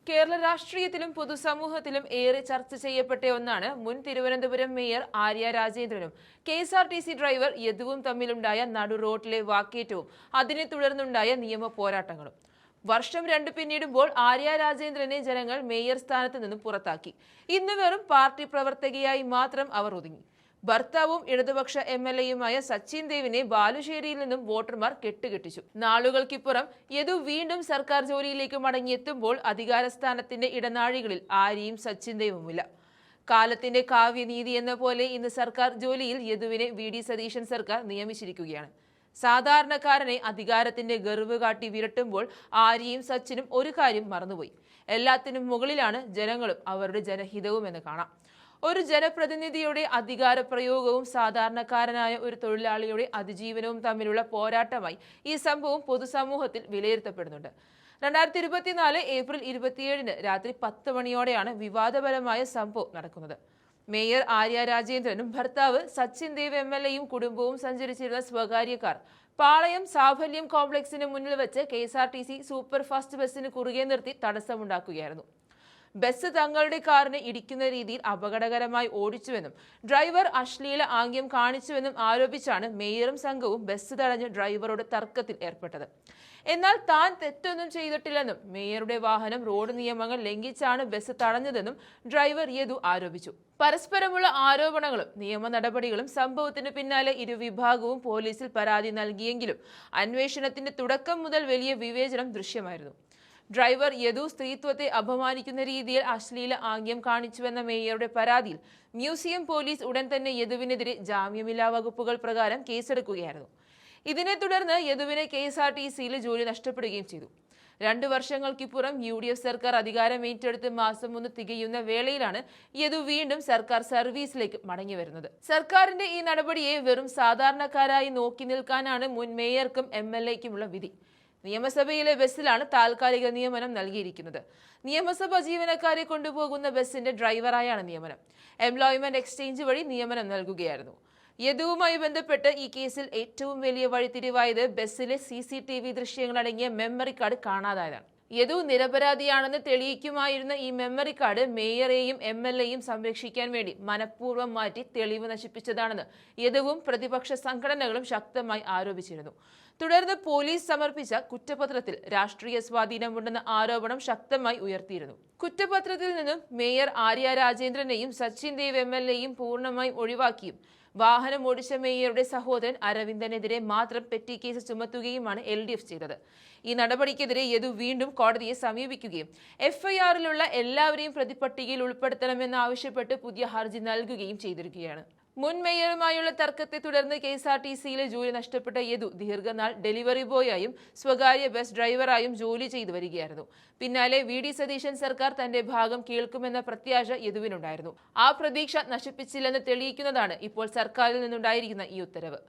കേരള രാഷ്ട്രീയത്തിലും പൊതുസമൂഹത്തിലും ഏറെ ചർച്ച ചെയ്യപ്പെട്ട ഒന്നാണ് മുൻ തിരുവനന്തപുരം മേയർ ആര്യ രാജേന്ദ്രനും KSRTC ഡ്രൈവർ യദുവും തമ്മിലുണ്ടായ നടു റോഡിലെ വാക്കേറ്റവും അതിനെ തുടർന്നുണ്ടായ നിയമ പോരാട്ടങ്ങളും. വർഷം 2 പിന്നിടുമ്പോൾ ആര്യ രാജേന്ദ്രനെ ജനങ്ങൾ മേയർ സ്ഥാനത്ത് നിന്നും പുറത്താക്കി. ഇന്ന് വെറും പാർട്ടി പ്രവർത്തകയായി മാത്രം അവർ ഒതുങ്ങി. ഭർത്താവും ഇടതുപക്ഷ MLAയുമായ സച്ചിൻ ദേവിനെ ബാലുശ്ശേരിയിൽ നിന്നും വോട്ടർമാർ കെട്ടുകെട്ടിച്ചു. നാളുകൾക്കിപ്പുറം യദു വീണ്ടും സർക്കാർ ജോലിയിലേക്ക് മടങ്ങിയെത്തുമ്പോൾ അധികാരസ്ഥാനത്തിന്റെ ഇടനാഴികളിൽ ആര്യയും സച്ചിൻ ദേവുമില്ല. കാലത്തിന്റെ കാവ്യനീതി എന്ന പോലെ ഇന്ന് സർക്കാർ ജോലിയിൽ യദുവിനെ VD സതീശൻ സർക്കാർ നിയമിച്ചിരിക്കുകയാണ്. സാധാരണക്കാരനെ അധികാരത്തിന്റെ ഗർവ് കാട്ടി വിരട്ടുമ്പോൾ ആര്യയും സച്ചിനും ഒരു കാര്യം മറന്നുപോയി. എല്ലാത്തിനും മുകളിലാണ് ജനങ്ങളും അവരുടെ ജനഹിതവും എന്ന് കാണാം. ഒരു ജനപ്രതിനിധിയുടെ അധികാര പ്രയോഗവും സാധാരണക്കാരനായ ഒരു തൊഴിലാളിയുടെ അതിജീവനവും തമ്മിലുള്ള പോരാട്ടമായി ഈ സംഭവം പൊതുസമൂഹത്തിൽ വിലയിരുത്തപ്പെടുന്നുണ്ട്. 2024 ഏപ്രിൽ 27 രാത്രി 10 മണിയോടെയാണ് വിവാദപരമായ സംഭവം നടക്കുന്നത്. മേയർ ആര്യ രാജേന്ദ്രനും ഭർത്താവ് സച്ചിൻ ദേവ് MLAയും കുടുംബവും സഞ്ചരിച്ചിരുന്ന സ്വകാര്യ കാർ പാളയം സാഫല്യം കോംപ്ലക്സിന് മുന്നിൽ വെച്ച് KSRTC സൂപ്പർ ഫാസ്റ്റ് ബസ്സിന് കുറുകെ നിർത്തി തടസ്സമുണ്ടാക്കുകയായിരുന്നു. ബസ് തങ്ങളുടെ കാറിനെ ഇടിക്കുന്ന രീതിയിൽ അപകടകരമായി ഓടിച്ചുവെന്നും ഡ്രൈവർ അശ്ലീല ആംഗ്യം കാണിച്ചുവെന്നും ആരോപിച്ചാണ് മേയറും സംഘവും ബസ് തടഞ്ഞ് ഡ്രൈവറോട് തർക്കത്തിൽ ഏർപ്പെട്ടത്. എന്നാൽ താൻ തെറ്റൊന്നും ചെയ്തിട്ടില്ലെന്നും മേയറുടെ വാഹനം റോഡ് നിയമങ്ങൾ ലംഘിച്ചാണ് ബസ് തടഞ്ഞതെന്നും ഡ്രൈവർ യദു ആരോപിച്ചു. പരസ്പരമുള്ള ആരോപണങ്ങളും നിയമ നടപടികളും സംഭവത്തിന് പിന്നാലെ ഇരുവിഭാഗവും പോലീസിൽ പരാതി നൽകിയെങ്കിലും അന്വേഷണത്തിന്റെ തുടക്കം മുതൽ വലിയ വിവേചനം ദൃശ്യമായിരുന്നു. ഡ്രൈവർ യദു സ്ത്രീത്വത്തെ അപമാനിക്കുന്ന രീതിയിൽ അശ്ലീല ആംഗ്യം കാണിച്ചുവെന്ന മേയറുടെ പരാതിയിൽ മ്യൂസിയം പോലീസ് ഉടൻ തന്നെ യദുവിനെതിരെ ജാമ്യമില്ലാ വകുപ്പുകൾ പ്രകാരം കേസെടുക്കുകയായിരുന്നു. ഇതിനെ തുടർന്ന് യദുവിന് KSRTCയിൽ ജോലി നഷ്ടപ്പെടുകയും ചെയ്തു. 2 വർഷങ്ങൾക്കിപ്പുറം UDF സർക്കാർ അധികാരം ഏറ്റെടുത്ത് മാസം 1 തികയുന്ന വേളയിലാണ് യദു വീണ്ടും സർക്കാർ സർവീസിലേക്ക് മടങ്ങി വരുന്നത്. സർക്കാരിന്റെ ഈ നടപടിയെ വെറും സാധാരണക്കാരായി നോക്കി നിൽക്കാനാണ് മുൻ മേയർക്കും MLAയ്ക്കുമുള്ള വിധി. നിയമസഭയിലെ ബസ്സിലാണ് താൽക്കാലിക നിയമനം നൽകിയിരിക്കുന്നത്. നിയമസഭാ ജീവനക്കാരെ കൊണ്ടുപോകുന്ന ബസിന്റെ ഡ്രൈവറായാണ് നിയമനം. എംപ്ലോയ്മെന്റ് എക്സ്ചേഞ്ച് വഴി നിയമനം നൽകുകയായിരുന്നു. യദുവുമായി ബന്ധപ്പെട്ട് ഈ കേസിൽ ഏറ്റവും വലിയ വഴിത്തിരിവായത് ബസ്സിലെ CCTV ദൃശ്യങ്ങളടങ്ങിയ മെമ്മറി കാർഡ് കാണാതായതാണ്. യദു നിരപരാധിയാണെന്ന് തെളിയിക്കുമായിരുന്ന ഈ മെമ്മറി കാർഡ് മേയറെയും MLAയും സംരക്ഷിക്കാൻ വേണ്ടി മനഃപൂർവ്വം മാറ്റി തെളിവ് നശിപ്പിച്ചതാണെന്ന് യദുവും പ്രതിപക്ഷ സംഘടനകളും ശക്തമായി ആരോപിച്ചിരുന്നു. തുടർന്ന് പോലീസ് സമർപ്പിച്ച കുറ്റപത്രത്തിൽ രാഷ്ട്രീയ സ്വാധീനമുണ്ടെന്ന ആരോപണം ശക്തമായി ഉയർത്തിയിരുന്നു. കുറ്റപത്രത്തിൽ നിന്നും മേയർ ആര്യ രാജേന്ദ്രനെയും സച്ചിൻ ദേവ് MLAയും പൂർണ്ണമായും ഒഴിവാക്കിയും വാഹനം ഓടിച്ച മേയറുടെ സഹോദരൻ അരവിന്ദനെതിരെ മാത്രം പെറ്റി കേസ് ചുമത്തുകയുമാണ് LDF ചെയ്തത്. ഈ നടപടിക്കെതിരെ യദു വീണ്ടും കോടതിയെ സമീപിക്കുകയും FIRലുള്ള എല്ലാവരെയും പ്രതിപട്ടികയിൽ ഉൾപ്പെടുത്തണമെന്നാവശ്യപ്പെട്ട് പുതിയ ഹർജി നൽകുകയും ചെയ്തിരിക്കുകയാണ്. മുൻ മേയറുമായുള്ള തർക്കത്തെ തുടർന്ന് KSRTCയിലെ ജോലി നഷ്ടപ്പെട്ട യദു ദീർഘനാൾ ഡെലിവറി ബോയായും സ്വകാര്യ ബസ് ഡ്രൈവറായും ജോലി ചെയ്തു വരികയായിരുന്നു. പിന്നാലെ VD സതീശൻ സർക്കാർ തന്റെ ഭാഗം കേൾക്കുമെന്ന പ്രത്യാശ യദുവിനുണ്ടായിരുന്നു. ആ പ്രതീക്ഷ നശിപ്പിച്ചില്ലെന്ന് തെളിയിക്കുന്നതാണ് ഇപ്പോൾ സർക്കാരിൽ നിന്നുണ്ടായിരിക്കുന്ന ഈ ഉത്തരവ്.